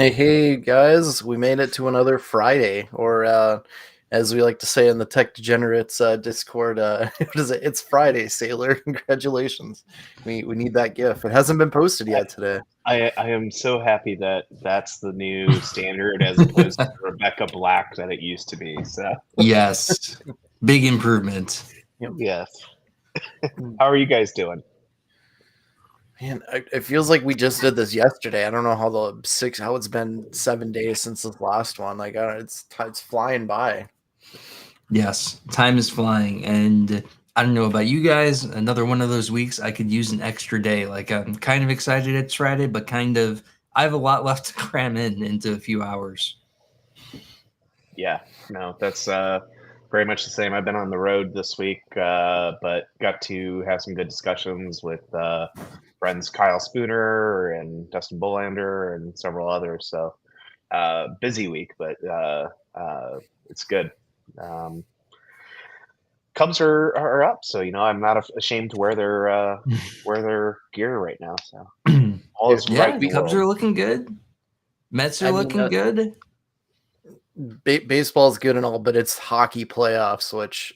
Hey guys, we made it to another Friday, or as we like to say in the Tech Degenerates Discord, what is it? It's Friday, Sailor. Congratulations. We need that GIF. It hasn't been posted I, yet today. I am so happy that that's the new standard as opposed to Rebecca Black that it used to be. So Yes, big improvement. Yep. yes, how are you guys doing? Man, it feels like we just did this yesterday. I don't know how it's been 7 days since this last one. Like it's flying by. Yes, time is flying, and I don't know about you guys. Another one of those weeks I could use an extra day. Like I'm kind of excited it's Friday, but I have a lot left to cram into a few hours. Yeah, no, that's very much the same. I've been on the road this week, but got to have some good discussions with friends Kyle Spooner and Dustin Bullander and several others. So busy week, but it's good. Um, Cubs are up, so I'm not ashamed to wear their gear right now. So all is right Yeah, in the Cubs world. are looking good. Mets are I mean, looking good. baseball's good and all, but it's hockey playoffs, which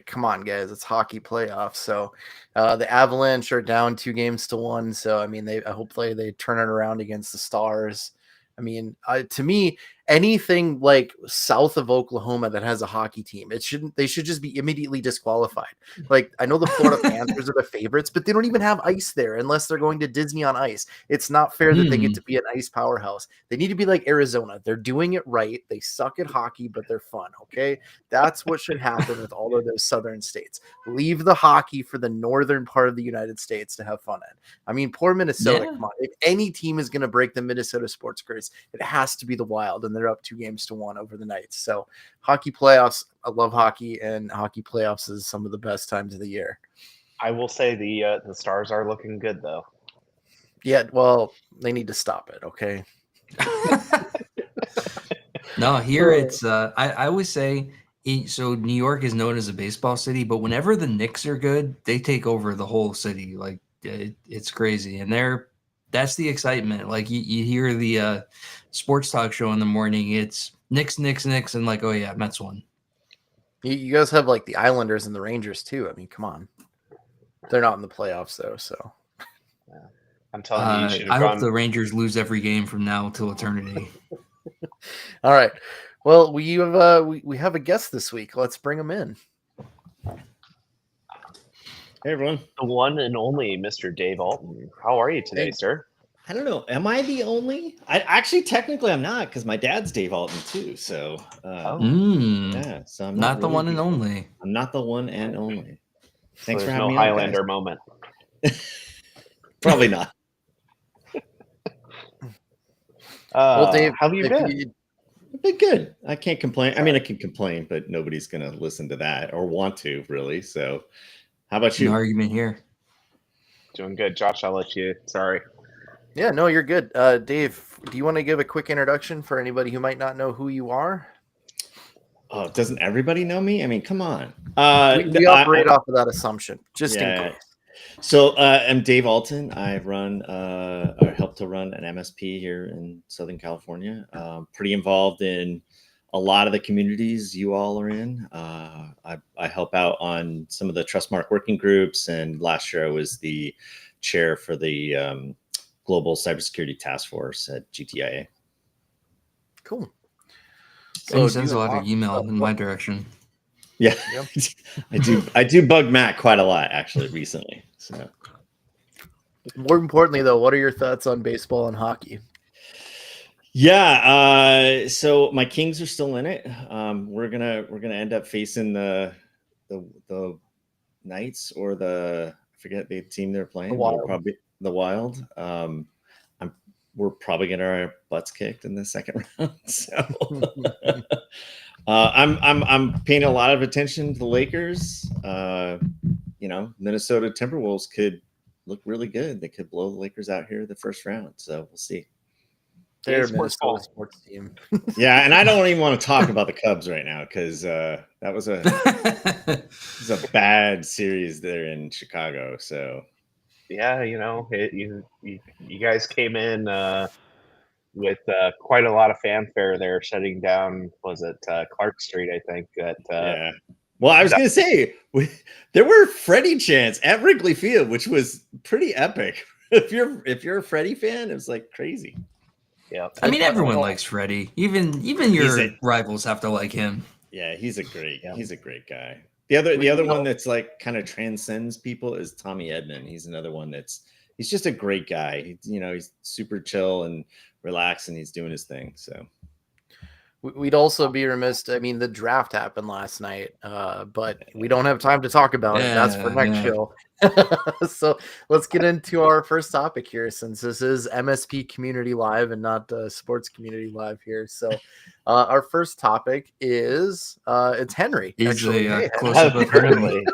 come on guys, it's hockey playoffs. So the Avalanche are down 2-1, so I mean they hopefully they turn it around against the Stars. I mean, to me, anything like south of Oklahoma that has a hockey team, they should just be immediately disqualified. Like I know the Florida Panthers are the favorites, but they don't even have ice there unless they're going to Disney on Ice. It's not fair that they get to be an ice powerhouse. They need to be like Arizona. They're doing it right. They suck at hockey, but they're fun. Okay. That's what should happen with all of those southern states. Leave the hockey for the northern part of the United States to have fun in. I mean, poor Minnesota. Yeah. Come on. If any team is going to break the Minnesota sports curse, it has to be the Wild, and they're up 2-1 over the Knights. So hockey playoffs, I love hockey, and hockey playoffs is some of the best times of the year. I will say the Stars are looking good though. Yeah, well, they need to stop it, okay? No, here it's I always say so New York is known as a baseball city, but whenever the Knicks are good, they take over the whole city. Like it's crazy, and that's the excitement. Like you hear the sports talk show in the morning, it's Knicks, Knicks, Knicks, and like, oh yeah, Mets won. You guys have like the Islanders and the Rangers too. I mean, come on. They're not in the playoffs though, so Yeah. I'm telling you, you should have I hope gone. the Rangers lose every game from now till eternity. all right. Well, we have a guest this week. Let's bring him in. Hey everyone. The one and only Mr. Dave Alton. How are you today, Hey. sir? I don't know. Am I the only? Technically, I'm not because my dad's Dave Alton too. So, yeah. So I'm not the really one and only. I'm not the one and only. Thanks so for there's having no me Highlander on, moment. Probably not. Well, Dave, how have you been? I've been good. I can't complain. I mean, I can complain, but nobody's gonna listen to that or want to really. So, how about you? No argument here. Doing good, Josh. I'll let you. Sorry. Yeah, no, you're good. Dave, do you want to give a quick introduction for anybody who might not know who you are? Oh, doesn't everybody know me? I mean, come on. We operate off of that assumption, just in case. So I'm Dave Alton. I run or help to run an MSP here in Southern California. Pretty involved in a lot of the communities you all are in. I help out on some of the Trustmark working groups, and last year I was the chair for the Global Cybersecurity Task Force at GTIA. Cool. So he sends a lot of email in my direction. Yeah, yep. I do bug Matt quite a lot actually recently. So, more importantly, though, what are your thoughts on baseball and hockey? Yeah, so my Kings are still in it. We're gonna end up facing the Knights or I forget the team they're playing. Probably the Wild. We're probably getting our butts kicked in the second round. So I'm paying a lot of attention to the Lakers. Minnesota Timberwolves could look really good. They could blow the Lakers out here the first round. So we'll see. They're a Minnesota sports team. Yeah, and I don't even want to talk about the Cubs right now because that was a bad series there in Chicago. So yeah, you guys came in with quite a lot of fanfare there, shutting down, was it Clark Street, I think. Yeah. Well, I was going to say, there were Freddie chants at Wrigley Field, which was pretty epic. If you're a Freddie fan, it was like crazy. Yeah. I mean, everyone likes Freddie. Even your rivals have to like him. Yeah, he's a great guy. The other one that's like kind of transcends people is Tommy Edman. He's another one he's just a great guy. He's super chill and relaxed, and he's doing his thing. So we'd also be remiss. I mean, the draft happened last night, but we don't have time to talk about it. That's for next show. So let's get into our first topic here, since this is MSP Community Live and not Sports Community Live here. So our first topic is it's Henry. Actually, hey, close-up of Henry.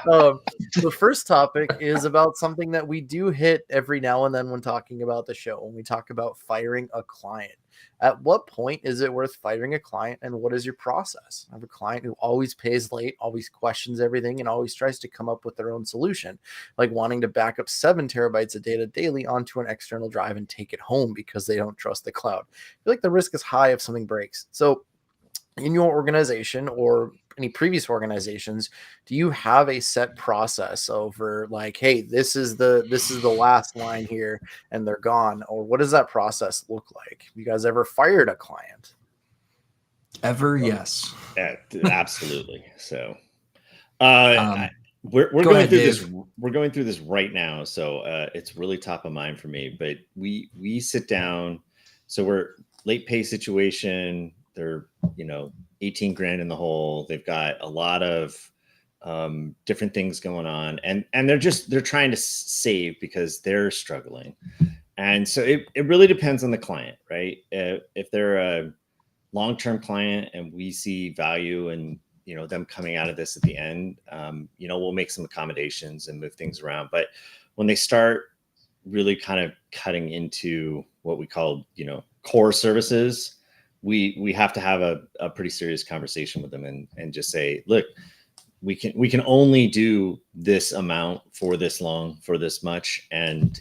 The first topic is about something that we do hit every now and then when talking about the show, when we talk about firing a client. At what point is it worth firing a client, and what is your process? I have a client who always pays late, always questions everything, and always tries to come up with their own solution, like wanting to back up 7 terabytes of data daily onto an external drive and take it home because they don't trust the cloud. I feel like the risk is high if something breaks. So in your organization or any previous organizations, do you have a set process over like, hey, this is the last line here and they're gone? Or what does that process look like? Have you guys ever fired a client? Ever? Yes. Yeah, absolutely. So we're going through this. We're going through this right now. So it's really top of mind for me, but we sit down. So we're late pay situation. They're, 18 grand in the hole. They've got a lot of different things going on, and they're trying to save because they're struggling. And so it really depends on the client, right? If they're a long-term client and we see value in, them coming out of this at the end, we'll make some accommodations and move things around. But when they start really kind of cutting into what we call, core services, we have to have a pretty serious conversation with them and just say, look, we can only do this amount for this long, for this much. And,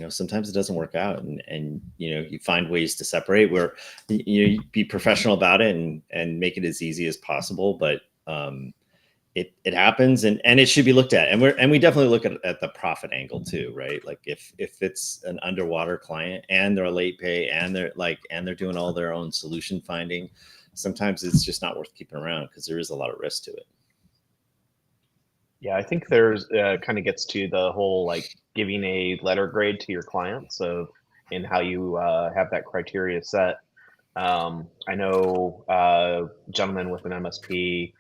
sometimes it doesn't work out, and you find ways to separate where you be professional about it and make it as easy as possible. But it happens, and it should be looked at. And we definitely look at the profit angle too, right? Like if it's an underwater client and they're a late pay and they're doing all their own solution finding, sometimes it's just not worth keeping around because there is a lot of risk to it. Yeah, I think there's kind of gets to the whole like giving a letter grade to your clients in how you have that criteria set. I know a gentleman with an MSP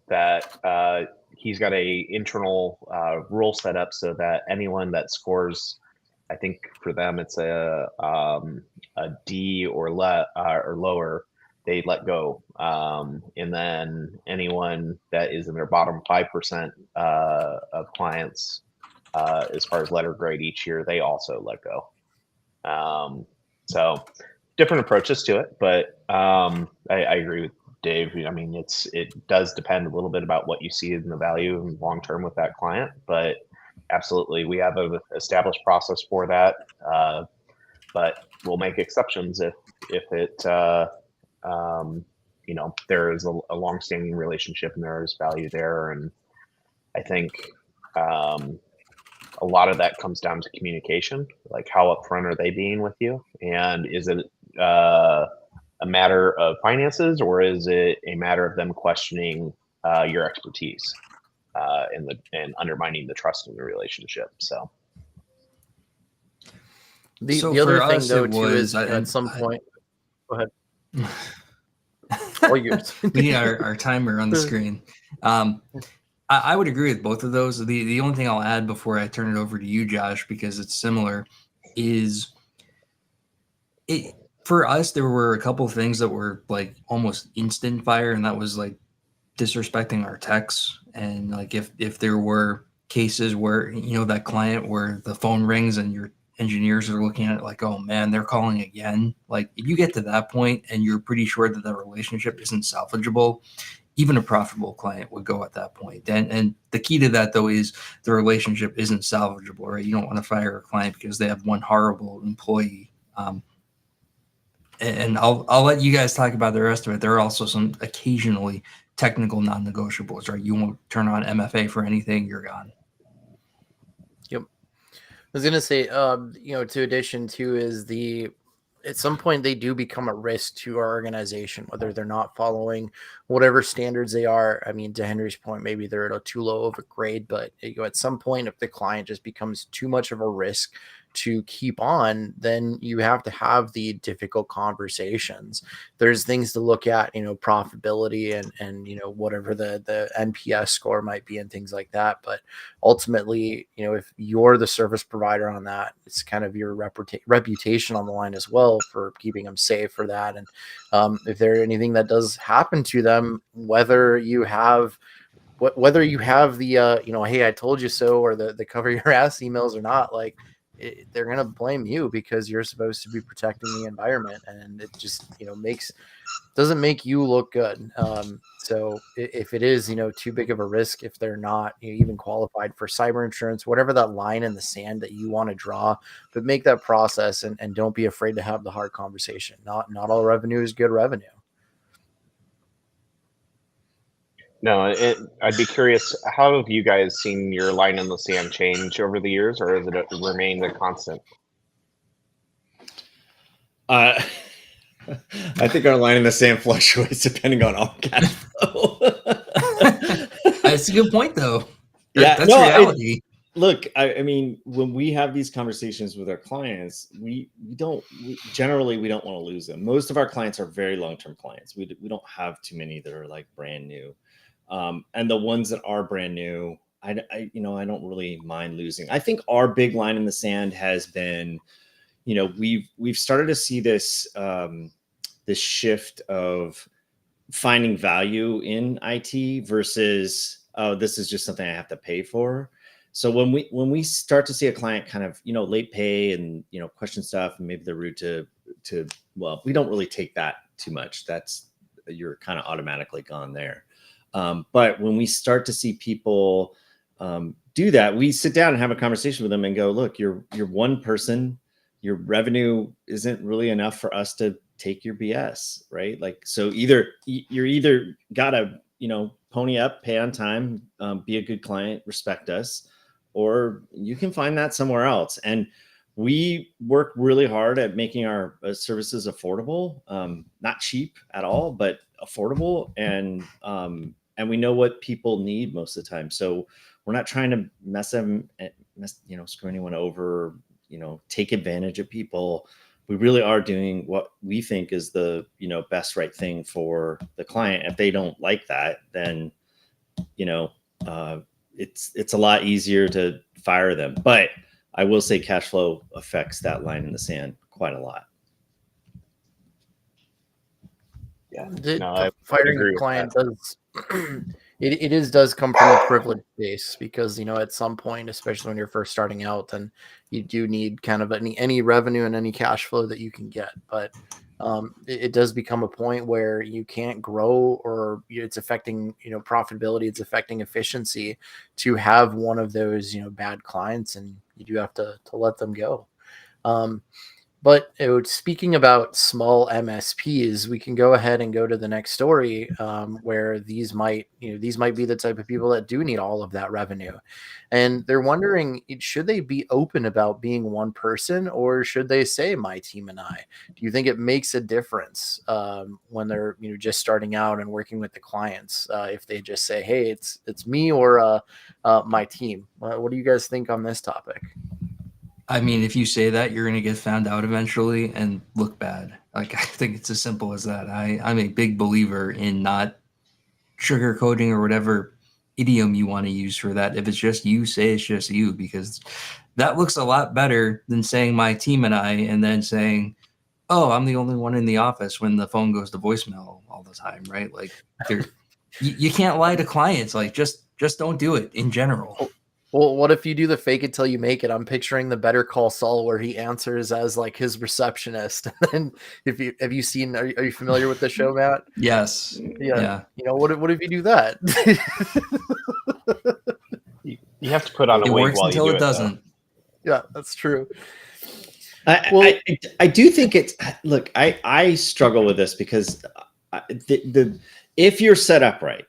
that he's got a internal rule set up so that anyone that scores, I think for them it's a D or lower, they let go. And then anyone that is in their bottom 5% of clients, as far as letter grade each year, they also let go. So different approaches to it, but I agree with Dave. I mean, it does depend a little bit about what you see in the value and long term with that client, but absolutely, we have an established process for that. But we'll make exceptions if it there is a long-standing relationship and there is value there. And I think a lot of that comes down to communication, like how upfront are they being with you, and is it a matter of finances, or is it a matter of them questioning your expertise and undermining the trust in the relationship? So the other thing though too is at some point. Go ahead. All yours. We need our timer on the screen. I would agree with both of those. The only thing I'll add before I turn it over to you, Josh, because it's similar, is for us, there were a couple of things that were like almost instant fire, and that was like disrespecting our techs. And like if there were cases where, that client where the phone rings and your engineers are looking at it like, oh man, they're calling again. Like if you get to that point and you're pretty sure that the relationship isn't salvageable, even a profitable client would go at that point. And the key to that, though, is the relationship isn't salvageable, right? You don't want to fire a client because they have one horrible employee. And I'll let you guys talk about the rest of it. There are also some occasionally technical non-negotiables, right? You won't turn on MFA for anything, you're gone. Yep. I was gonna say, to addition to is at some point they do become a risk to our organization, whether they're not following whatever standards they are. I mean, to Henry's point, maybe they're at a too low of a grade, but at some point, if the client just becomes too much of a risk to keep on, then you have to have the difficult conversations. There's things to look at, profitability and whatever the NPS score might be and things like that. But ultimately, if you're the service provider on that, it's kind of your reputation on the line as well for keeping them safe for that. And if there's anything that does happen to them, whether you have the hey, I told you so, or the cover your ass emails or not, like they're going to blame you because you're supposed to be protecting the environment, and it just doesn't make you look good. So if it is too big of a risk, if they're not even qualified for cyber insurance, whatever that line in the sand that you want to draw, but make that process and don't be afraid to have the hard conversation. Not all revenue is good revenue. No, I'd be curious, how have you guys seen your line in the sand change over the years, or has it remained a constant? I think our line in the sand fluctuates depending on our cash flow. That's a good point, though. That's reality. Look, I mean, when we have these conversations with our clients, we generally don't want to lose them. Most of our clients are very long-term clients. We don't have too many that are like brand new. And the ones that are brand new, I don't really mind losing. I think our big line in the sand has been, we've started to see this this shift of finding value in IT versus, oh, this is just something I have to pay for. So when we start to see a client kind of late pay and question stuff, and maybe they're rude to well, we don't really take that too much. You're kind of automatically gone there. But when we start to see people do that, we sit down and have a conversation with them and go, look, you're one person, your revenue isn't really enough for us to take your BS, right? Like, so you're gotta, pony up, pay on time, be a good client, respect us, or you can find that somewhere else. And we work really hard at making our services affordable, not cheap at all, but affordable. And we know what people need most of the time. So we're not trying to screw anyone over, take advantage of people. We really are doing what we think is the, best right thing for the client. If they don't like that, then, it's a lot easier to fire them. But I will say cash flow affects that line in the sand quite a lot. Yeah, firing a client does does come from a privileged base, because at some point, especially when you're first starting out, then you do need kind of any revenue and any cash flow that you can get. But it does become a point where you can't grow, or it's affecting profitability, it's affecting efficiency to have one of those bad clients, and you do have to let them go. But speaking about small MSPs, we can go ahead and go to the next story, where these might be the type of people that do need all of that revenue, and they're wondering, should they be open about being one person, or should they say my team and I? Do you think it makes a difference when they're just starting out and working with the clients, if they just say, hey, it's me or my team? What do you guys think on this topic? I mean, if you say that, you're going to get found out eventually and look bad. Like, I think it's as simple as that. I'm a big believer in not sugarcoating or whatever idiom you want to use for that. If it's just you, say it's just you, because that looks a lot better than saying my team and I, and then saying, oh, I'm the only one in the office when the phone goes to voicemail all the time, right? Like, you can't lie to clients. Like, just don't do it in general. Well, what if you do the fake it till you make it? I'm picturing the Better Call Saul where he answers as like his receptionist. And then have you seen? Are you familiar with the show, Matt? Yes. Yeah. You know, what if you do that? You have to put on a It wig works while you until do it doesn't. Yeah, that's true. I do think it's look. I struggle with this because if you're set up right,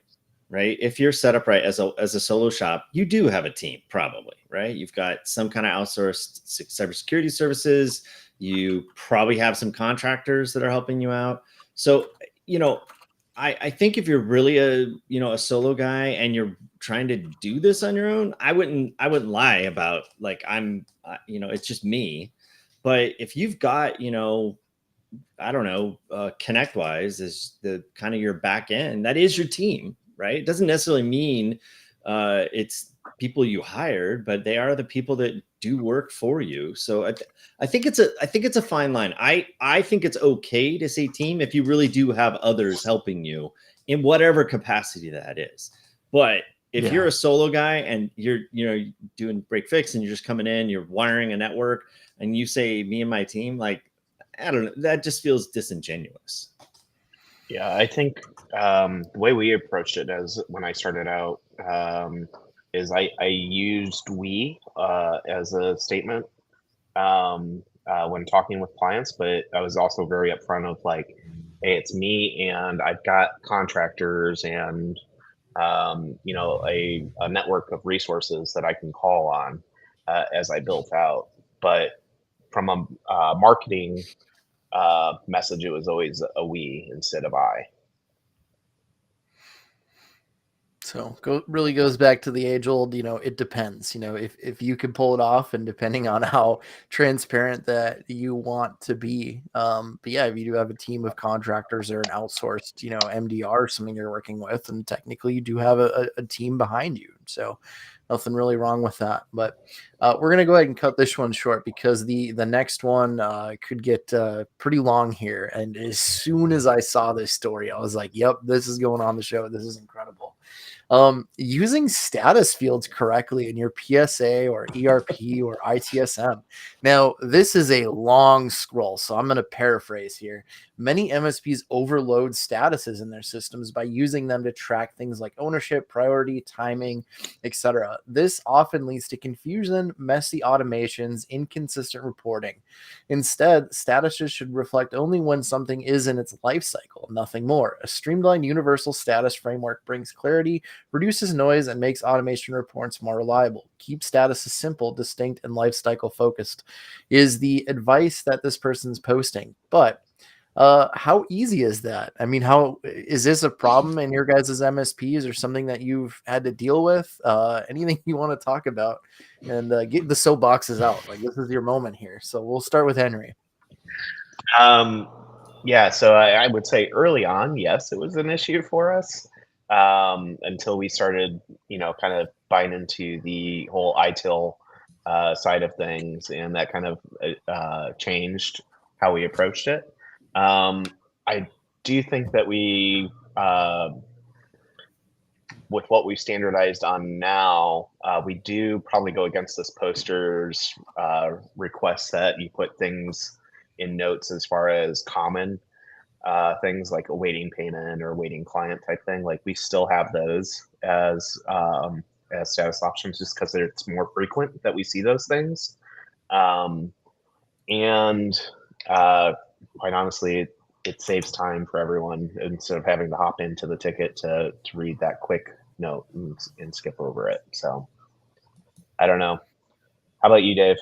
if you're set up right as a solo shop, you do have a team probably, right? You've got some kind of outsourced cybersecurity services. You probably have some contractors that are helping you out. So I think if you're really a solo guy and you're trying to do this on your own, I wouldn't lie about like it's just me. But if you've got I don't know, ConnectWise is the kind of your back end, that is your team, right? It doesn't necessarily mean it's people you hired, but they are the people that do work for you. So I think it's a fine line. I think it's okay to say team if you really do have others helping you in whatever capacity that is. But if you're a solo guy and you're doing break fix and you're just coming in, you're wiring a network, and you say me and my team, like, I don't know, that just feels disingenuous. Yeah, I think the way we approached it as when I started out is I used we as a statement when talking with clients, but I was also very upfront of like, hey, it's me and I've got contractors and a network of resources that I can call on as I built out. But from a marketing message, it was always a we instead of I. So really goes back to the age old, it depends, if you can pull it off and depending on how transparent that you want to be. But yeah, if you do have a team of contractors or an outsourced, MDR or something you're working with, and technically you do have a team behind you. So nothing really wrong with that. But we're going to go ahead and cut this one short because the next one could get pretty long here. And as soon as I saw this story, I was like, yep, this is going on the show. This is incredible. Using status fields correctly in your PSA or ERP or ITSM. Now, this is a long scroll, so I'm going to paraphrase here. Many MSPs overload statuses in their systems by using them to track things like ownership, priority, timing, etc. This often leads to confusion, messy automations, inconsistent reporting. Instead, statuses should reflect only when something is in its life cycle, nothing more. A streamlined universal status framework brings clarity, reduces noise, and makes automation reports more reliable. Keep statuses simple, distinct, and life cycle focused is the advice that this person's posting. But how easy is that? I mean, how is this a problem in your guys' MSPs or something that you've had to deal with? Anything you want to talk about? And get the soapboxes out. Like, this is your moment here. So we'll start with Henry. Yeah, so I would say early on, yes, it was an issue for us until we started, kind of buying into the whole ITIL side of things, and that kind of changed how we approached it. I do think that we, with what we've standardized on now, we do probably go against this poster's request that you put things in notes as far as common things like awaiting payment or awaiting client type thing. Like we still have those as status options just because it's more frequent that we see those things. And quite honestly, it saves time for everyone instead of having to hop into the ticket to read that quick note and skip over it. So I don't know. How about you, Dave?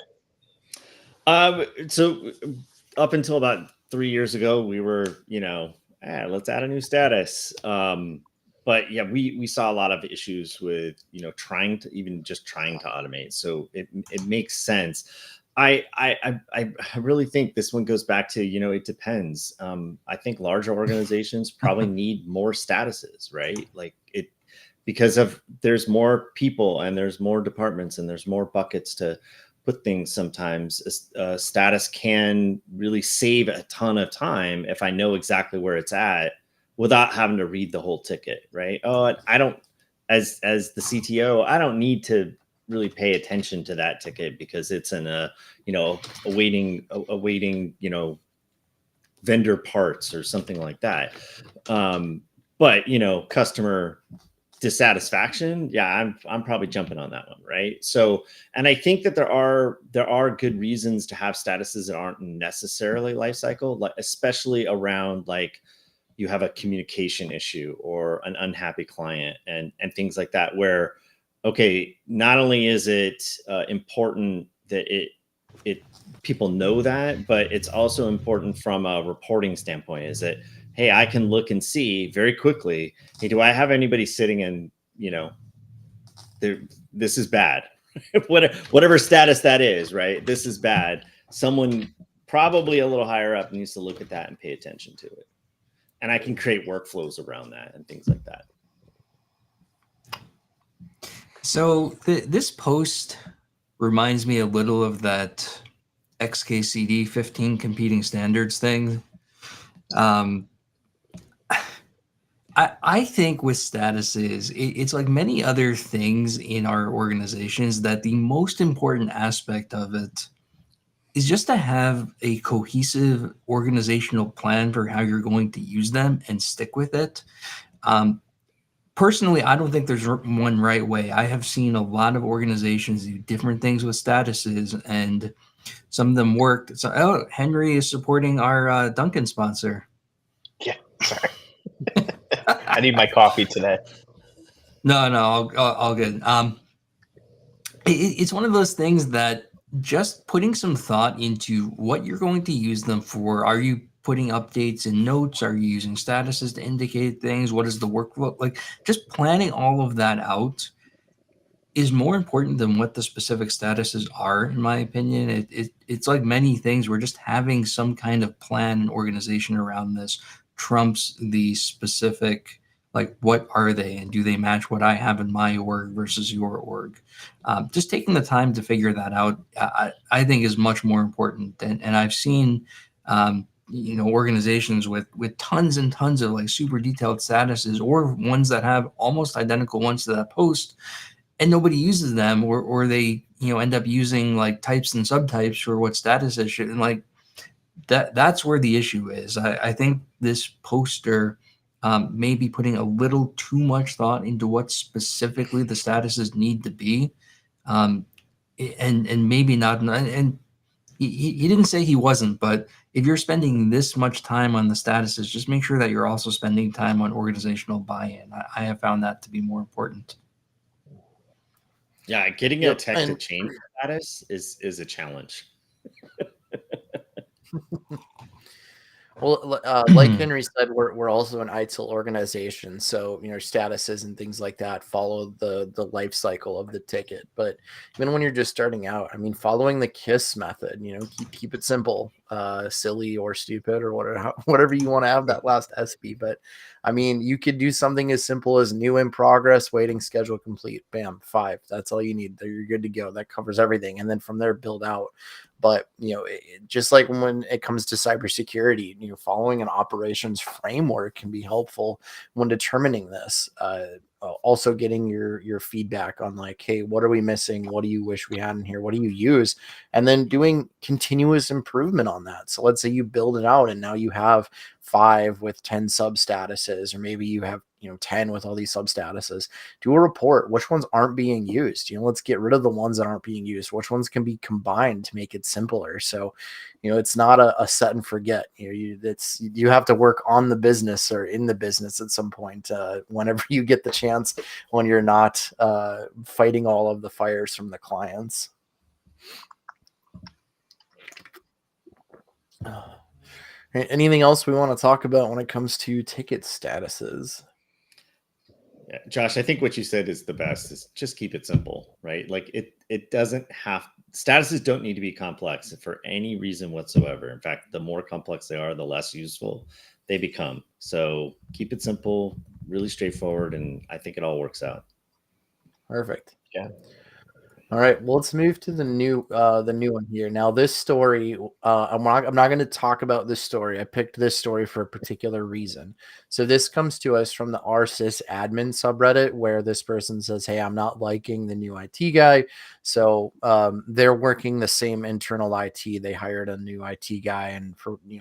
So up until about 3 years ago, we were, let's add a new status. But yeah, we saw a lot of issues with, trying to automate. So it makes sense. I really think this one goes back to, it depends. I think larger organizations probably need more statuses, right? Like because there's more people and there's more departments and there's more buckets to put things. Sometimes a status can really save a ton of time if I know exactly where it's at without having to read the whole ticket, right? Oh, I don't, as the CTO, I don't need to really pay attention to that ticket because it's in a, you know, awaiting, you know, vendor parts or something like that. But, you know, customer dissatisfaction, yeah, I'm probably jumping on that one, right? So, and I think that there are good reasons to have statuses that aren't necessarily life cycle, like especially around like you have a communication issue or an unhappy client and things like that, where okay, not only is it important that it people know that, but it's also important from a reporting standpoint. Is that, hey, I can look and see very quickly, hey, do I have anybody sitting in, you know, this is bad. Whatever status that is, right? This is bad. Someone probably a little higher up needs to look at that and pay attention to it. And I can create workflows around that and things like that. So this post reminds me a little of that XKCD 15 competing standards thing. I think with statuses, it's like many other things in our organizations that the most important aspect of it is just to have a cohesive organizational plan for how you're going to use them and stick with it. Personally, I don't think there's one right way. I have seen a lot of organizations do different things with statuses, and some of them worked. So, oh, Henry is supporting our Dunkin' sponsor. Yeah, sorry. I need my coffee today. No, all good. It's one of those things that just putting some thought into what you're going to use them for. Are you putting updates in notes? Are you using statuses to indicate things? What is the workflow like? Just planning all of that out is more important than what the specific statuses are, in my opinion. It's like many things. We're just having some kind of plan and organization around this trumps the specific, like, what are they and do they match what I have in my org versus your org? Just taking the time to figure that out, I think is much more important. And I've seen, you know, organizations with tons and tons of like super detailed statuses, or ones that have almost identical ones to that post, and nobody uses them, or they, you know, end up using like types and subtypes for what statuses should, and like that's where the issue is. I think this poster may be putting a little too much thought into what specifically the statuses need to be, and maybe not. And he didn't say he wasn't, but if you're spending this much time on the statuses, just make sure that you're also spending time on organizational buy-in. I have found that to be more important. Yeah, getting a tech to change status is a challenge. Well, like Henry said, we're also an ITIL organization, so you know, statuses and things like that follow the life cycle of the ticket. But even when you're just starting out, I mean, following the KISS method, you know, keep it simple, silly or stupid or whatever you want to have that last SB. But I mean, you could do something as simple as new in progress, waiting, schedule complete. Bam, 5. That's all you need. You're good to go. That covers everything, and then from there, build out. But, you know, just like when it comes to cybersecurity, you know, following an operations framework can be helpful when determining this. Also getting your feedback on like, hey, what are we missing? What do you wish we had in here? What do you use? And then doing continuous improvement on that. So let's say you build it out and now you have 5 with 10 sub statuses, or maybe you have, you know, 10 with all these sub statuses. Do a report. Which ones aren't being used? You know, let's get rid of the ones that aren't being used. Which ones can be combined to make it simpler? So, you know, it's not a set and forget. You know, you have to work on the business or in the business at some point whenever you get the chance, when you're not fighting all of the fires from the clients. Anything else we want to talk about when it comes to ticket statuses? Yeah, Josh, I think what you said is the best. Is just keep it simple, right? Like it doesn't have, statuses don't need to be complex for any reason whatsoever. In fact, the more complex they are, the less useful they become. So keep it simple, really straightforward, and I think it all works out. Perfect. Yeah. All right, well, let's move to the new one here. Now, this story, I'm not going to talk about this story. I picked this story for a particular reason. So this comes to us from the RSys admin subreddit, where this person says, "Hey, I'm not liking the new IT guy." So they're working the same internal IT. They hired a new IT guy, and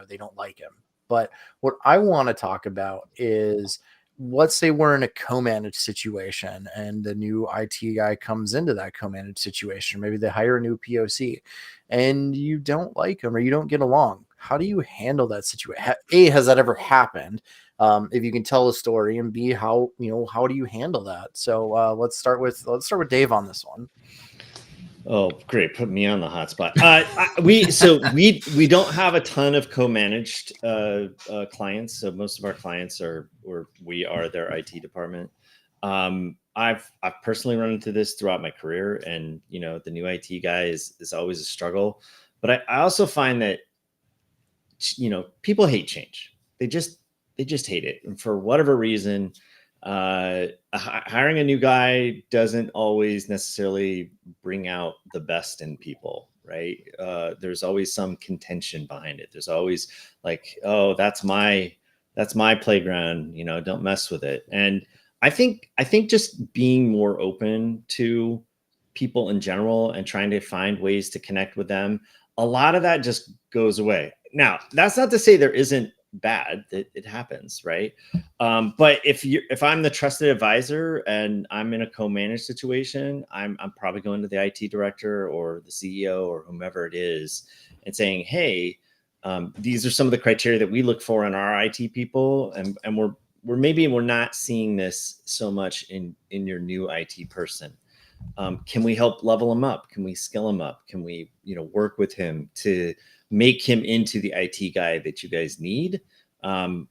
they don't like him. But what I want to talk about is, let's say we're in a co-managed situation and the new IT guy comes into that co-managed situation. Maybe they hire a new POC and you don't like him or you don't get along. How do you handle that situation? A, has that ever happened? If you can tell a story, and B, how do you handle that? So let's start with Dave on this one. Oh, great! Put me on the hot spot. We don't have a ton of co-managed clients. So most of our clients we are their IT department. I've personally run into this throughout my career, and the new IT guy is always a struggle. But I also find that people hate change. They just hate it, and for whatever reason. Hiring a new guy doesn't always necessarily bring out the best in people, right? There's always some contention behind it. There's always like, oh, that's my playground, don't mess with it. And I think just being more open to people in general and trying to find ways to connect with them, a lot of that just goes away. Now, that's not to say there isn't bad. It happens, right? But if I'm the trusted advisor and I'm in a co-managed situation, I'm probably going to the IT director or the CEO or whomever it is and saying, hey, these are some of the criteria that we look for in our IT people, and we're not seeing this so much in your new IT person. Can we help level him up? Can we skill him up? Can we work with him to make him into the IT guy that you guys need?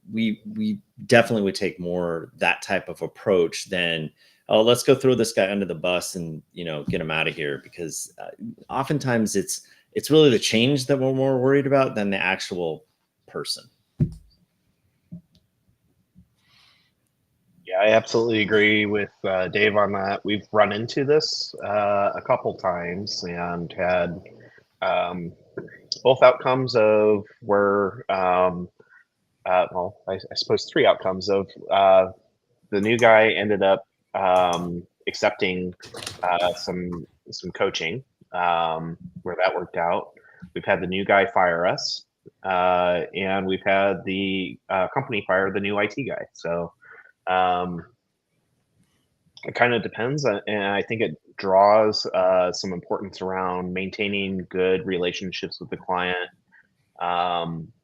We definitely would take more that type of approach than, oh, let's go throw this guy under the bus and get him out of here, because oftentimes it's really the change that we're more worried about than the actual person. Yeah, I absolutely agree with Dave on that. We've run into this a couple times and had both outcomes of where, I suppose three outcomes of the new guy ended up accepting some coaching where that worked out. We've had the new guy fire us, and we've had the company fire the new IT guy. So it kind of depends, and I think it draws some importance around maintaining good relationships with the client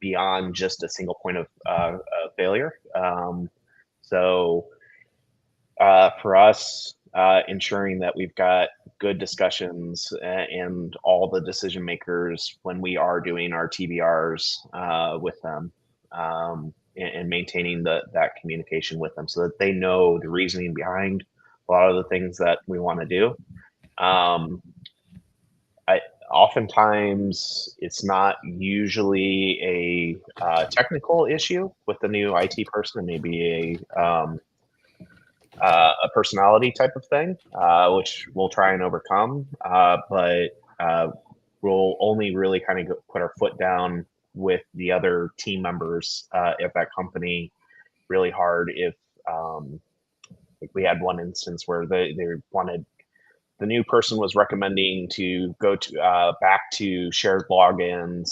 beyond just a single point of failure. So for us, ensuring that we've got good discussions and all the decision makers when we are doing our TBRs with them, and maintaining that communication with them so that they know the reasoning behind a lot of the things that we want to do. Oftentimes it's not usually a technical issue with the new IT person. It may be a personality type of thing, which we'll try and overcome. But we'll only really kind of put our foot down with the other team members at that company really hard if like we had one instance where they wanted, the new person was recommending to go to back to shared logins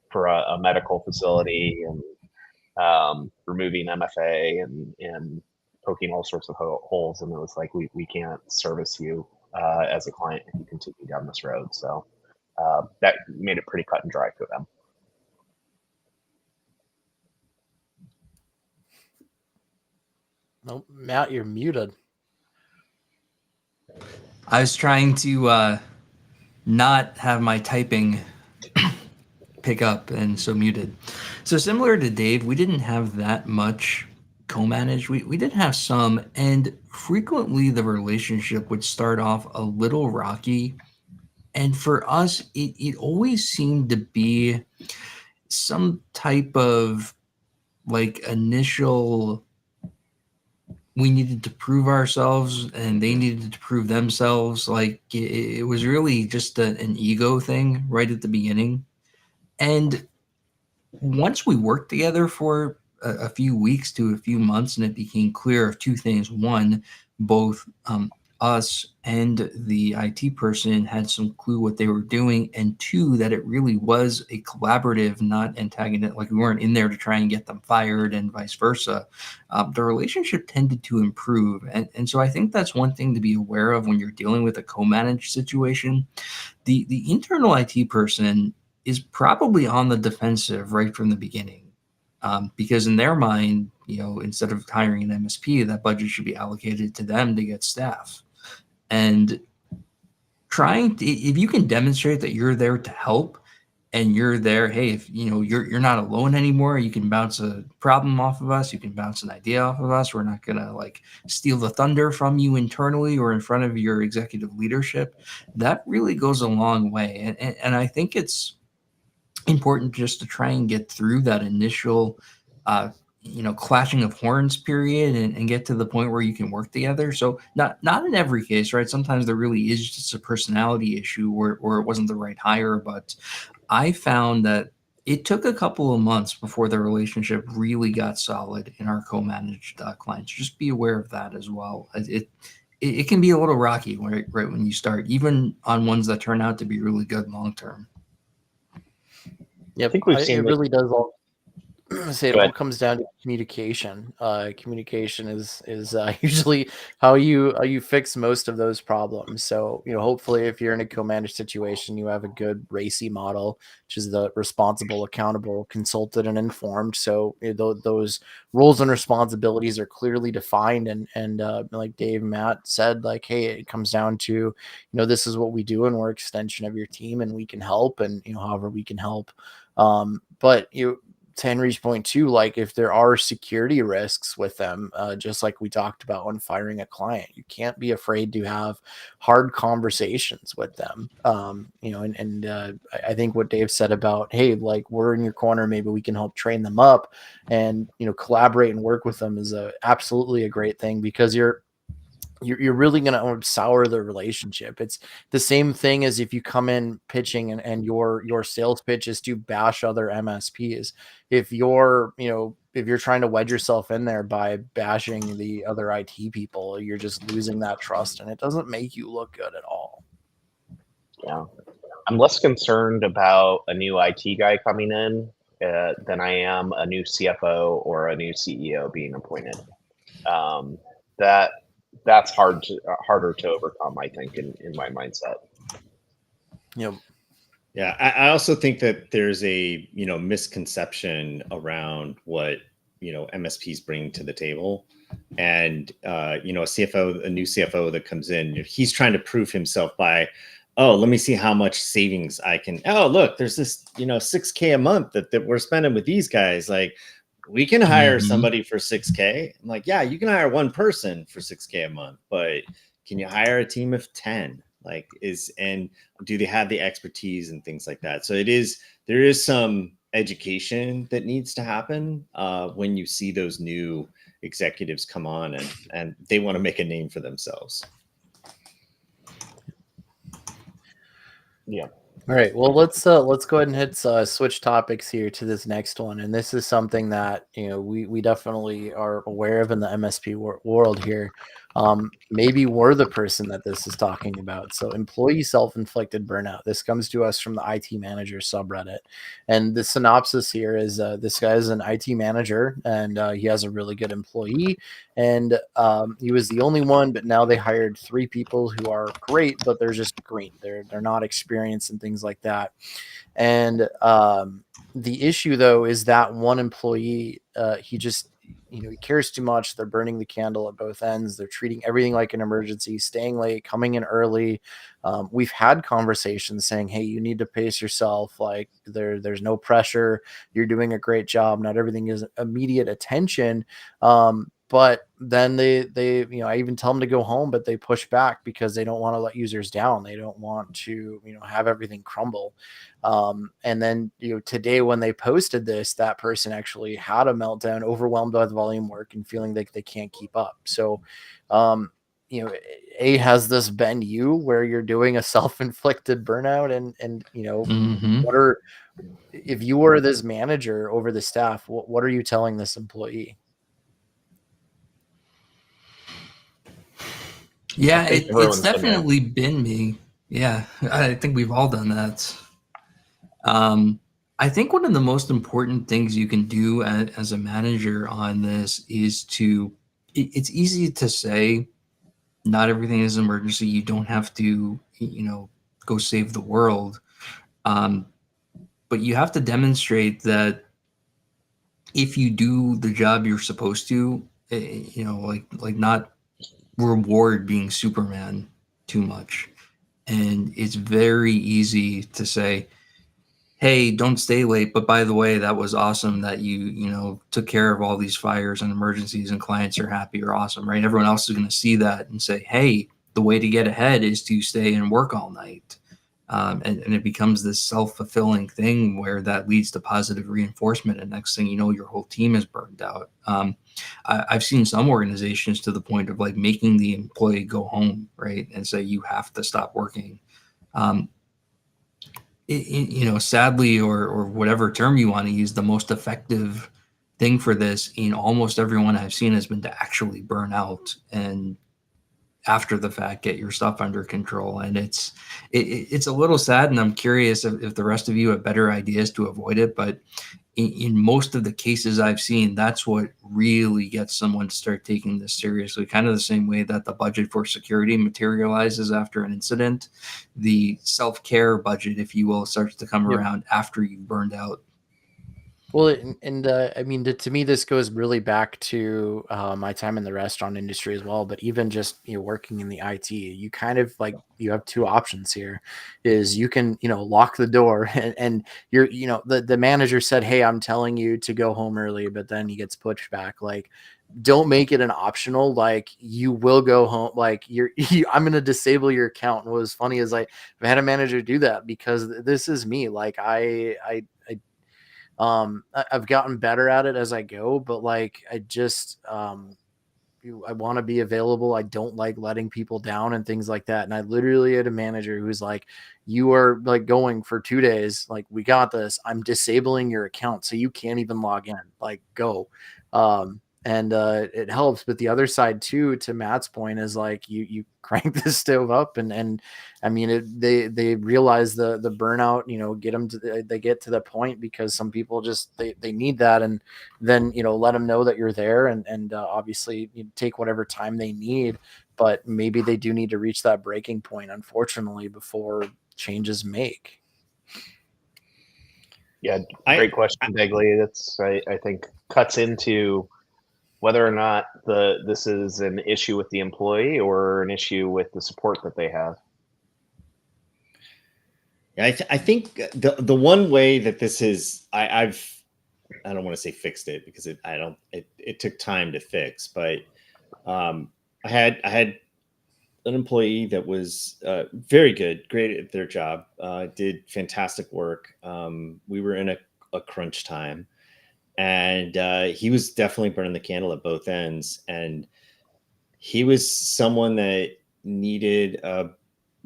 for a medical facility, and removing MFA and poking all sorts of holes, and it was like we can't service you as a client if you continue down this road. So that made it pretty cut and dry for them. Nope, Matt, you're muted. I was trying to not have my typing pick up, and so muted. So similar to Dave, we didn't have that much co-managed. We did have some, and frequently the relationship would start off a little rocky. And for us, it always seemed to be some type of like initial, we needed to prove ourselves and they needed to prove themselves. Like it was really just an ego thing right at the beginning. And once we worked together for a few weeks to a few months, and it became clear of two things. One, both us and the IT person had some clue what they were doing, and two, that it really was a collaborative, not antagonistic. Like we weren't in there to try and get them fired, and vice versa. The relationship tended to improve, and so I think that's one thing to be aware of when you're dealing with a co-managed situation. The internal IT person is probably on the defensive right from the beginning, because in their mind, instead of hiring an MSP, that budget should be allocated to them to get staff. And if you can demonstrate that you're there to help and you're there, hey, if you're not alone anymore, you can bounce a problem off of us, you can bounce an idea off of us. We're not gonna like steal the thunder from you internally or in front of your executive leadership. That really goes a long way. And I think it's important just to try and get through that initial clashing of horns period and get to the point where you can work together. So not in every case, right? Sometimes there really is just a personality issue or it wasn't the right hire. But I found that it took a couple of months before the relationship really got solid in our co-managed clients. Just be aware of that as well. It can be a little rocky right when you start, even on ones that turn out to be really good long term. Yeah, I think we've seen it really does all say it Go all ahead. comes down to communication. Communication is usually how you fix most of those problems. So hopefully, if you're in a co-managed situation, you have a good RACI model, which is the responsible, accountable, consulted, and informed. So those roles and responsibilities are clearly defined, and like Dave and Matt said, like, hey, it comes down to this is what we do, and we're an extension of your team, and we can help, and however we can help. But to Henry's point too, like if there are security risks with them, just like we talked about when firing a client, you can't be afraid to have hard conversations with them. I think what Dave said about, hey, like we're in your corner, maybe we can help train them up and collaborate and work with them is absolutely a great thing, because you're really going to sour the relationship. It's the same thing as if you come in pitching and your sales pitch is to bash other MSPs. If you're trying to wedge yourself in there by bashing the other IT people, you're just losing that trust, and it doesn't make you look good at all. Yeah. I'm less concerned about a new IT guy coming in than I am a new CFO or a new CEO being appointed. That's harder to overcome, I think, in my mindset. Yep. Yeah, I also think that there's a misconception around what MSPs bring to the table, and a new CFO that comes in, he's trying to prove himself by, oh, let me see how much savings I can. Oh, look, there's this $6,000 a month that we're spending with these guys. Like, we can hire somebody for $6,000. I'm like, yeah, you can hire one person for $6,000 a month, but can you hire a team of 10? And do they have the expertise and things like that? So there is some education that needs to happen when you see those new executives come on and they want to make a name for themselves. Yeah. All right. Well, let's go ahead and hit switch topics here to this next one, and this is something that we definitely are aware of in the MSP world here. Maybe we're the person that this is talking about. So, employee self-inflicted burnout. This comes to us from the IT manager subreddit, and the synopsis here is this guy is an IT manager, and he has a really good employee, and he was the only one, but now they hired 3 people who are great, but they're just green. They're not experienced and things like that. And the issue though is that one employee, he just he cares too much. They're burning the candle at both ends. They're treating everything like an emergency, staying late, coming in early. We've had conversations saying, hey, you need to pace yourself. Like there's no pressure. You're doing a great job. Not everything is immediate attention. but then they I even tell them to go home, but they push back because they don't want to let users down. They don't want to have everything crumble. And then today when they posted this, that person actually had a meltdown, overwhelmed by the volume work and feeling like they can't keep up. So has this been you where you're doing a self-inflicted burnout? And if you were this manager over the staff, what are you telling this employee? Yeah, it's definitely been me. Yeah, I think we've all done that. I think one of the most important things you can do as a manager on this is it's easy to say not everything is an emergency. You don't have to, go save the world. But you have to demonstrate that if you do the job you're supposed to, like not reward being Superman too much. And it's very easy to say, hey, don't stay late, but by the way, that was awesome that you took care of all these fires and emergencies and clients are happy or awesome, right? Everyone else is going to see that and say, hey, the way to get ahead is to stay and work all night. And it becomes this self-fulfilling thing where that leads to positive reinforcement. And next thing you know, your whole team is burned out. I've seen some organizations to the point of like making the employee go home, right? And say, you have to stop working. Sadly, or whatever term you want to use, the most effective thing for this in almost everyone I've seen has been to actually burn out and after the fact get your stuff under control. And it's a little sad, and I'm curious if the rest of you have better ideas to avoid it. But in most of the cases I've seen, that's what really gets someone to start taking this seriously. Kind of the same way that the budget for security materializes after an incident, the self-care budget, if you will, starts to come around after you've burned out. Well, and I mean, to me, this goes really back to my time in the restaurant industry as well. But even just working in the IT, you kind of like you have two options here. Is you can lock the door and you're the manager said, hey, I'm telling you to go home early, but then he gets pushed back. Like, don't make it an optional. Like, you will go home. Like I'm going to disable your account. And what was funny is like I had a manager do that because this is me. Like I've gotten better at it as I go, but like I just I want to be available. I don't like letting people down and things like that. And I literally had a manager who's like, you are like going for 2 days. Like, we got this. I'm disabling your account so you can't even log in. Like, go. And it helps. But the other side too, to Matt's point, is like you crank the stove up and I mean they realize the burnout, get them to they get to the point because some people just they need that, and then let them know that you're there and obviously you take whatever time they need, but maybe they do need to reach that breaking point, unfortunately, before changes make. Yeah, great question, Begley. That's I think cuts into whether or not this is an issue with the employee or an issue with the support that they have. Yeah, I think the one way that this is, I don't want to say fixed it because it took time to fix, but I had an employee that was very good, great at their job, did fantastic work. We were in a crunch time. And he was definitely burning the candle at both ends. And he was someone that needed a,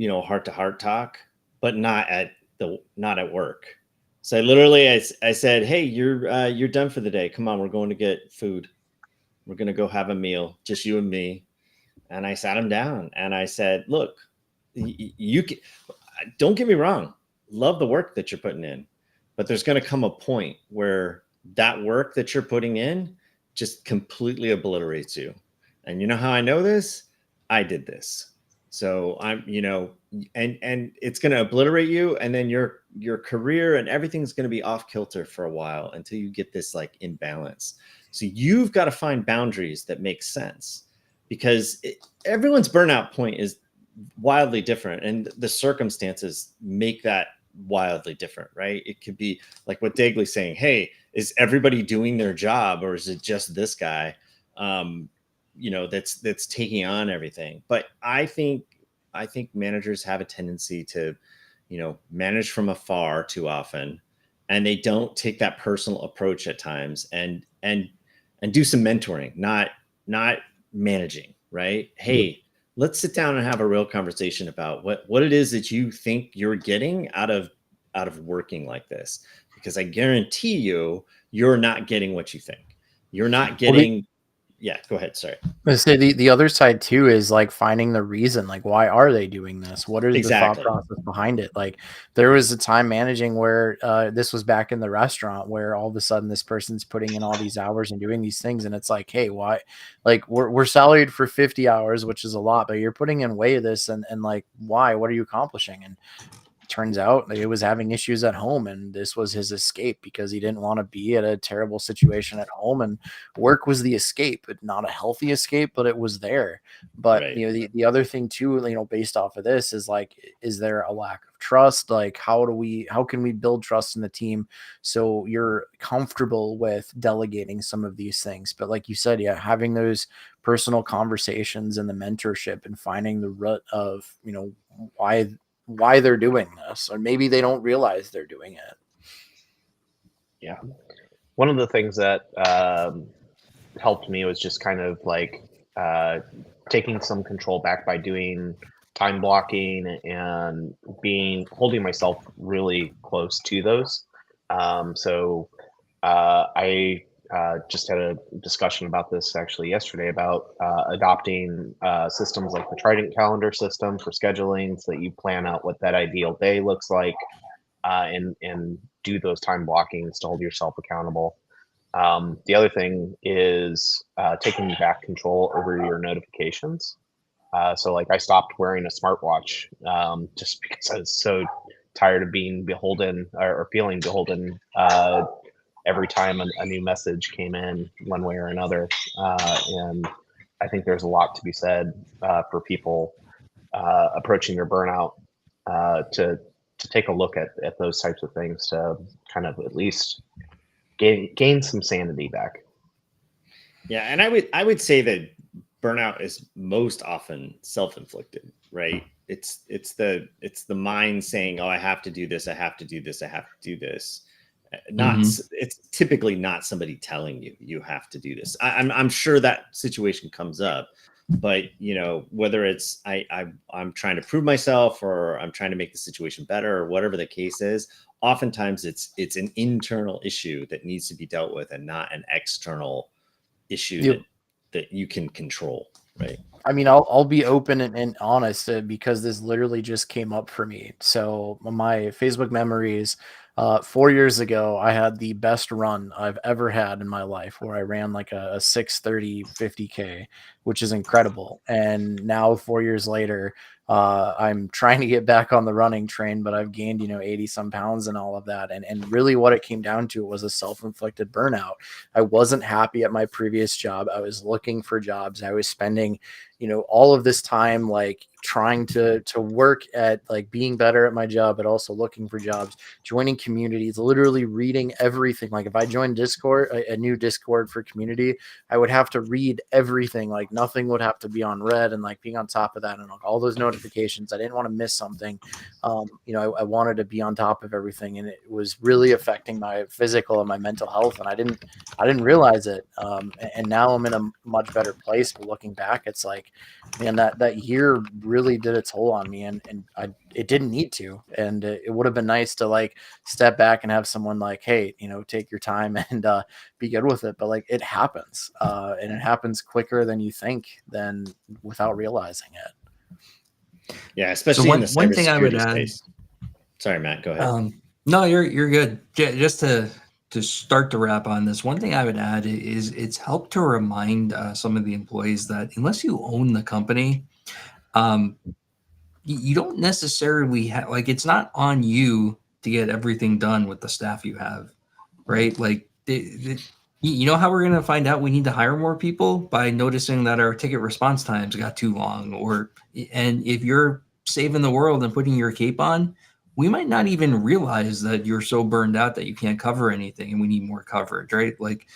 heart-to-heart talk, but not at work. So I said, hey, you're done for the day. Come on, we're going to get food. We're going to go have a meal, just you and me. And I sat him down and I said, look, you can, don't get me wrong. Love the work that you're putting in, but there's going to come a point where that work that you're putting in just completely obliterates you. And you know how I know this? I did this. So I'm, and it's going to obliterate you. And then your career and everything's going to be off kilter for a while until you get this like imbalance. So you've got to find boundaries that make sense, because everyone's burnout point is wildly different. And the circumstances make that wildly different, right? It could be like what Dagley's saying. Hey, is everybody doing their job or is it just this guy? that's taking on everything. But I think managers have a tendency to, manage from afar too often, and they don't take that personal approach at times, and do some mentoring, not managing, right? Hey, let's sit down and have a real conversation about what it is that you think you're getting out of working like this, because I guarantee you're not getting what you think. You're not getting. Yeah, go ahead. Sorry. I say the other side too is like finding the reason, like why are they doing this? What is the thought process behind it? Like there was a time managing where this was back in the restaurant where all of a sudden this person's putting in all these hours and doing these things, and it's like, hey, why? Like we're salaried for 50 hours, which is a lot, but you're putting in way of this, and like why? What are you accomplishing? And turns out he was having issues at home, and this was his escape because he didn't want to be at a terrible situation at home, and work was the escape, but not a healthy escape, but it was there. But right. The other thing too, based off of this is like, is there a lack of trust? Like how can we build trust in the team so you're comfortable with delegating some of these things? But like you said, having those personal conversations and the mentorship and finding the root of why they're doing this, or maybe they don't realize they're doing it. Yeah. One of the things that helped me was just kind of like taking some control back by doing time blocking and holding myself really close to those. So I just had a discussion about this actually yesterday about adopting systems like the Trident calendar system for scheduling, so that you plan out what that ideal day looks like, and do those time blockings to hold yourself accountable. The other thing is taking back control over your notifications. So like I stopped wearing a smartwatch just because I was so tired of being beholden or feeling beholden every time a new message came in one way or another. And I think there's a lot to be said for people approaching their burnout to take a look at those types of things to kind of at least gain some sanity back. Yeah, and I would say that burnout is most often self-inflicted, right? It's the mind saying, "Oh, I have to do this. I have to do this. I have to do this." It's typically not somebody telling you have to do this. I'm sure that situation comes up, but whether it's I'm trying to prove myself, or I'm trying to make the situation better, or whatever the case is, oftentimes it's an internal issue that needs to be dealt with, and not an external issue that you can control, right? I mean, I'll be open and honest because this literally just came up for me. So my Facebook memories, 4 years ago, I had the best run I've ever had in my life, where I ran like a 6:30 50K, which is incredible. And now 4 years later, I'm trying to get back on the running train, but I've gained, 80 some pounds and all of that. And really what it came down to was a self-inflicted burnout. I wasn't happy at my previous job. I was looking for jobs. I was spending, all of this time, like trying to work at like being better at my job, but also looking for jobs, joining communities, literally reading everything. Like if I joined Discord, a new Discord for community, I would have to read everything. Like nothing would have to be on red, and like being on top of that and all those notifications. I didn't want to miss something. I wanted to be on top of everything, and it was really affecting my physical and my mental health. And I didn't realize it. And now I'm in a much better place. But looking back, it's like, man, that year really did a toll on me, and it didn't need to. And it would have been nice to like step back and have someone like, hey, take your time and be good with it. But like it happens, and it happens quicker than you think, than without realizing it. Yeah, especially in the one thing I would add. Sorry, Matt, go ahead. No, you're good. Just to start to wrap on this, one thing I would add is it's helped to remind some of the employees that unless you own the company, you don't necessarily have, like, it's not on you to get everything done with the staff you have, right? Like, you know how we're going to find out we need to hire more people? By noticing that our ticket response times got too long, and if you're saving the world and putting your cape on, we might not even realize that you're so burned out that you can't cover anything and we need more coverage, right? Like,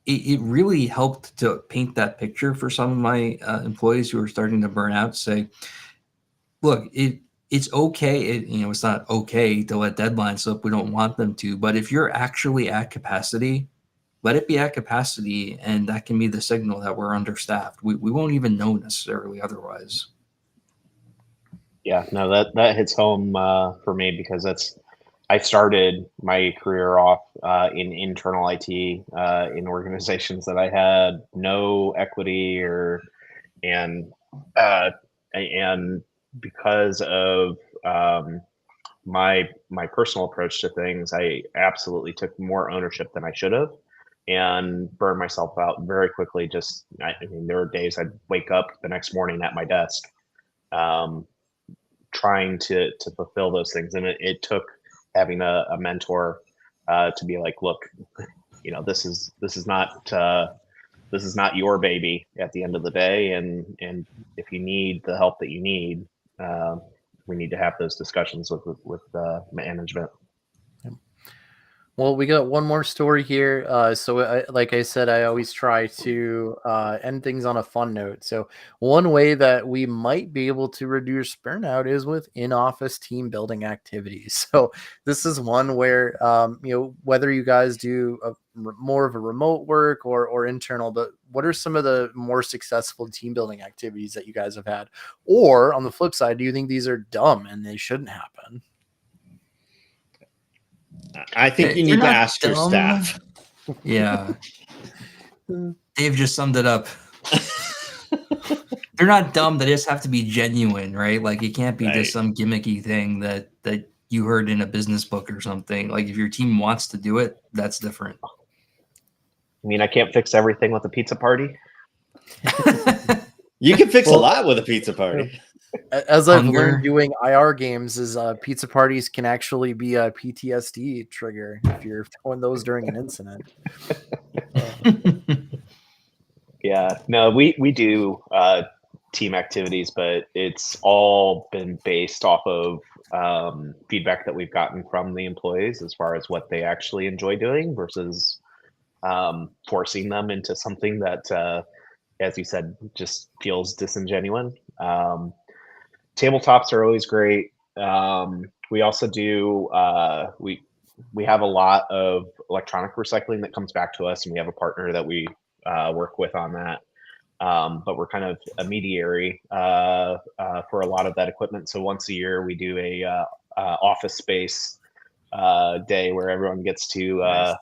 it really helped to paint that picture for some of my employees who are starting to burn out. Say, look, it's okay. It's not okay to let deadlines slip. We don't want them to. But if you're actually at capacity, let it be at capacity, and that can be the signal that we're understaffed. We won't even know necessarily otherwise. Yeah, no, that hits home for me because I started my career off in internal IT in organizations that I had no equity and uh, and because of my personal approach to things, I absolutely took more ownership than I should have, and burned myself out very quickly. I mean, there were days I'd wake up the next morning at my desk, um, trying to fulfill those things, and it took having a mentor to be like, look, this is not your baby at the end of the day, and if you need the help that you need, uh, we need to have those discussions with management. Well, we got one more story here. Like I said, I always try to end things on a fun note. So one way that we might be able to reduce burnout is with in-office team building activities. So this is one where, whether you guys do more of a remote work or internal, but what are some of the more successful team building activities that you guys have had? Or on the flip side, do you think these are dumb and they shouldn't happen? I think you need to ask your staff. Yeah. Dave just summed it up. They're not dumb. They just have to be genuine, right? Like it can't be just some gimmicky thing that you heard in a business book or something. Like if your team wants to do it, that's different. I mean, I can't fix everything with a pizza party. You can fix a lot with a pizza party. As I've learned doing IR games, is pizza parties can actually be a PTSD trigger if you're throwing those during an incident. Yeah, no, we do team activities, but it's all been based off of feedback that we've gotten from the employees as far as what they actually enjoy doing versus forcing them into something that, as you said, just feels disingenuous. Tabletops are always great. We also do we have a lot of electronic recycling that comes back to us, and we have a partner that we work with on that. But we're kind of a mediary for a lot of that equipment. So once a year, we do a office space day where everyone gets to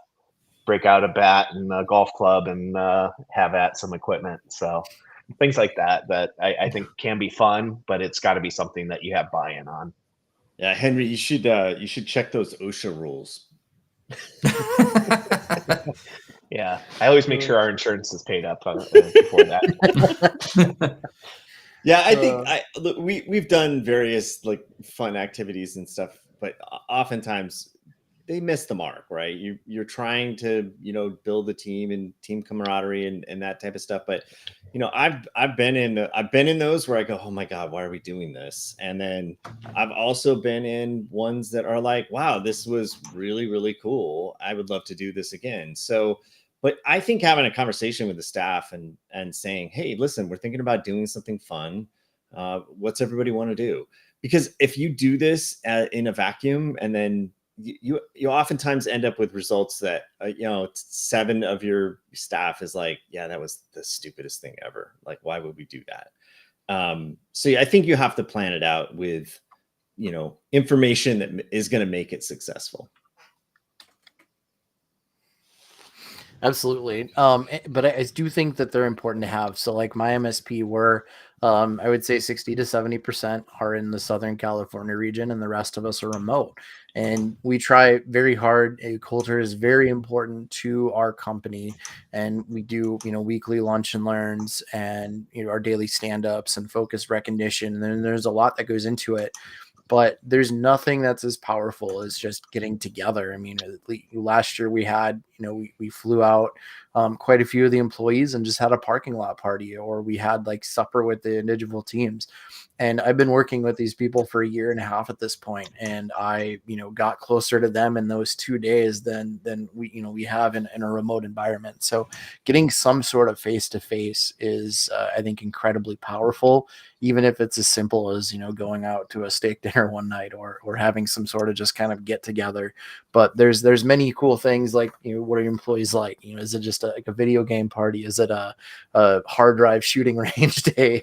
break out a bat and a golf club and have at some equipment. So things like that I think can be fun, but it's got to be something that you have buy-in on. Yeah, Henry, you should check those OSHA rules. Yeah, I always make sure our insurance is paid up before that. Yeah, I think we've done various like fun activities and stuff, but oftentimes they miss the mark, right? You're trying to build a team and team camaraderie and that type of stuff, but I've been in those where I go, oh my God, why are we doing this? And then I've also been in ones that are like, wow, this was really, really cool. I would love to do this again. So, but I think having a conversation with the staff and saying, hey, listen, we're thinking about doing something fun. What's everybody want to do? Because if you do this in a vacuum and then you oftentimes end up with results that 7 of your staff is like, yeah, that was the stupidest thing ever. Like, why would we do that? So I think you have to plan it out with information that is going to make it successful. Absolutely. But I do think that they're important to have. So like my MSP, I would say 60 to 70% are in the Southern California region and the rest of us are remote. And we try very hard. Culture is very important to our company. And we do, weekly lunch and learns and, our daily stand-ups and focus recognition. And then there's a lot that goes into it. But there's nothing that's as powerful as just getting together. I mean, last year we had, we flew out quite a few of the employees and just had a parking lot party, or we had like supper with the individual teams. And I've been working with these people for a year and a half at this point, and I, got closer to them in those 2 days than we have in a remote environment. So getting some sort of face to face is, I think, incredibly powerful, even if it's as simple as going out to a steak dinner one night, or having some sort of just kind of get together. But there's many cool things, like what are your employees like? Is it just like a video game party? Is it a hard drive shooting range day,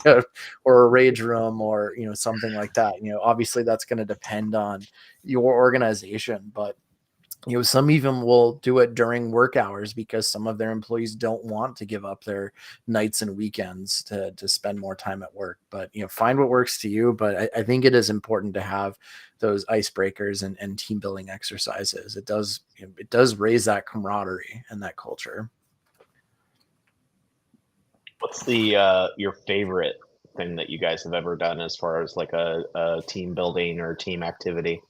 or a rage room, or something like that? Obviously that's going to depend on your organization, but some even will do it during work hours because some of their employees don't want to give up their nights and weekends to spend more time at work. But find what works to you. But I think it is important to have those icebreakers and team building exercises. It does raise that camaraderie and that culture. What's the your favorite thing that you guys have ever done as far as like a team building or team activity?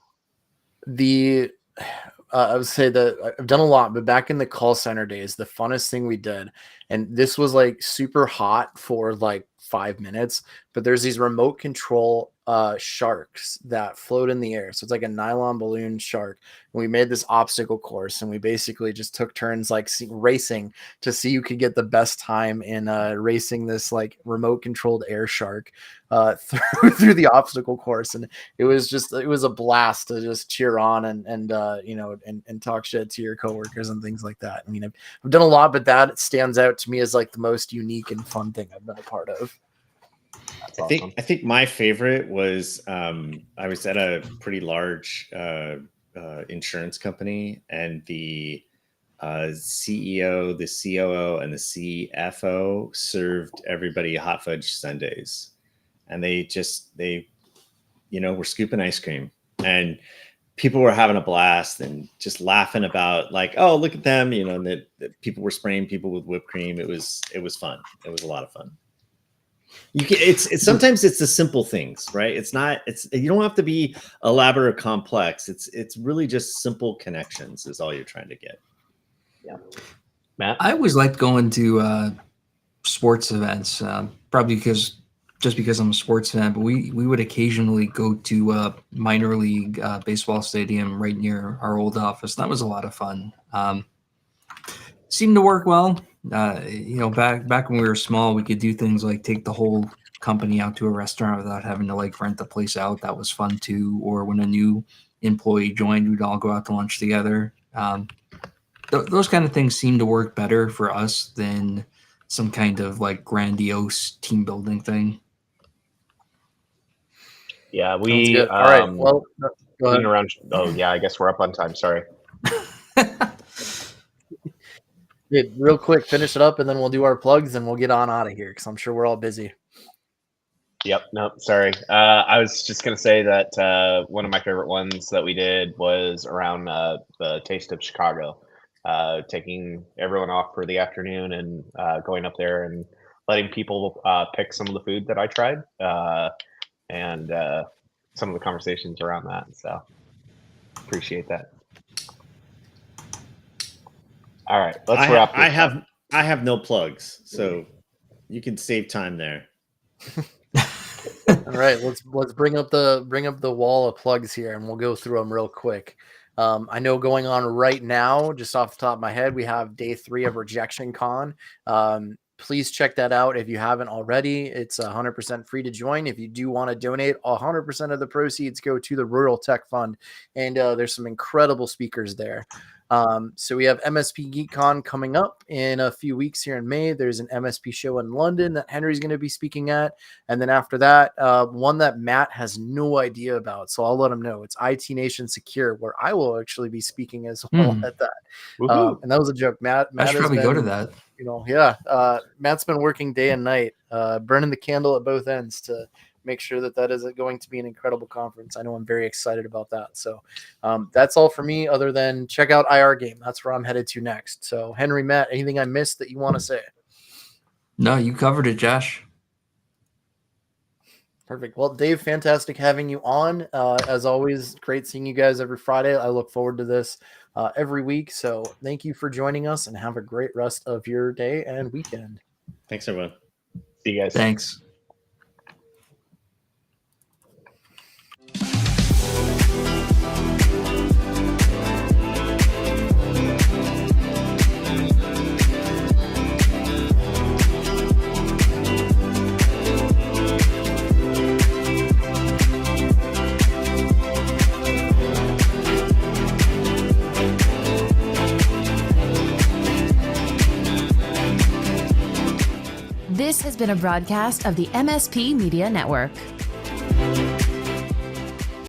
I would say that I've done a lot, but back in the call center days, the funnest thing we did, and this was like super hot for like 5 minutes, but there's these remote control sharks that float in the air. So it's like a nylon balloon shark. And we made this obstacle course, and we basically just took turns like racing to see who could get the best time in racing this like remote controlled air shark through the obstacle course. And it was a blast to just cheer on and talk shit to your coworkers and things like that. I mean, I've done a lot, but that stands out to me as like the most unique and fun thing I've been a part of. That's awesome. I think my favorite was I was at a pretty large insurance company, and the CEO, the COO, and the CFO served everybody hot fudge sundaes, and they were scooping ice cream, and people were having a blast and just laughing about like, oh, look at them, and that people were spraying people with whipped cream. It was fun. It was a lot of fun. It's sometimes it's the simple things, right? You don't have to be elaborate or complex. It's really just simple connections is all you're trying to get. Yeah. Matt? I always liked going to sports events, probably because I'm a sports fan, but we would occasionally go to a minor league baseball stadium right near our old office. That was a lot of fun. Seemed to work well. Back when we were small, we could do things like take the whole company out to a restaurant without having to like rent the place out. That was fun too. Or when a new employee joined, we'd all go out to lunch together. Those kind of things seem to work better for us than some kind of like grandiose team building thing. Yeah, all right. Well, go ahead. Around. Oh yeah, I guess we're up on time. Sorry. Yeah, real quick, finish it up, and then we'll do our plugs, and we'll get on out of here because I'm sure we're all busy. Yep. Nope. Sorry. I was just gonna say that one of my favorite ones that we did was around the Taste of Chicago, taking everyone off for the afternoon and going up there and letting people pick some of the food that I tried, and some of the conversations around that. So appreciate that. All right, let's wrap. I have no plugs, so you can save time there. All right, let's bring up the wall of plugs here, and we'll go through them real quick. I know going on right now, just off the top of my head, we have day 3 of Rejection Con. Please check that out if you haven't already. It's 100% free to join. If you do want to donate, 100% of the proceeds go to the Rural Tech Fund, and there's some incredible speakers there. So we have MSP GeekCon coming up in a few weeks here in May. There's an MSP show in London that Henry's going to be speaking at. And then after that, one that Matt has no idea about. So I'll let him know. It's IT Nation Secure, where I will actually be speaking as well at that. And that was a joke. Matt I should probably go to that. Matt's been working day and night, burning the candle at both ends to make sure that is going to be an incredible conference. I know I'm very excited about that. So that's all for me, other than check out IR Game. That's where I'm headed to next. So Henry, Matt, anything I missed that you want to say? No, you covered it, Josh. Perfect. Well, Dave, fantastic having you on. As always, great seeing you guys every Friday. I look forward to this every week. So thank you for joining us and have a great rest of your day and weekend. Thanks, everyone. See you guys. Thanks. This has been a broadcast of the MSP Media Network.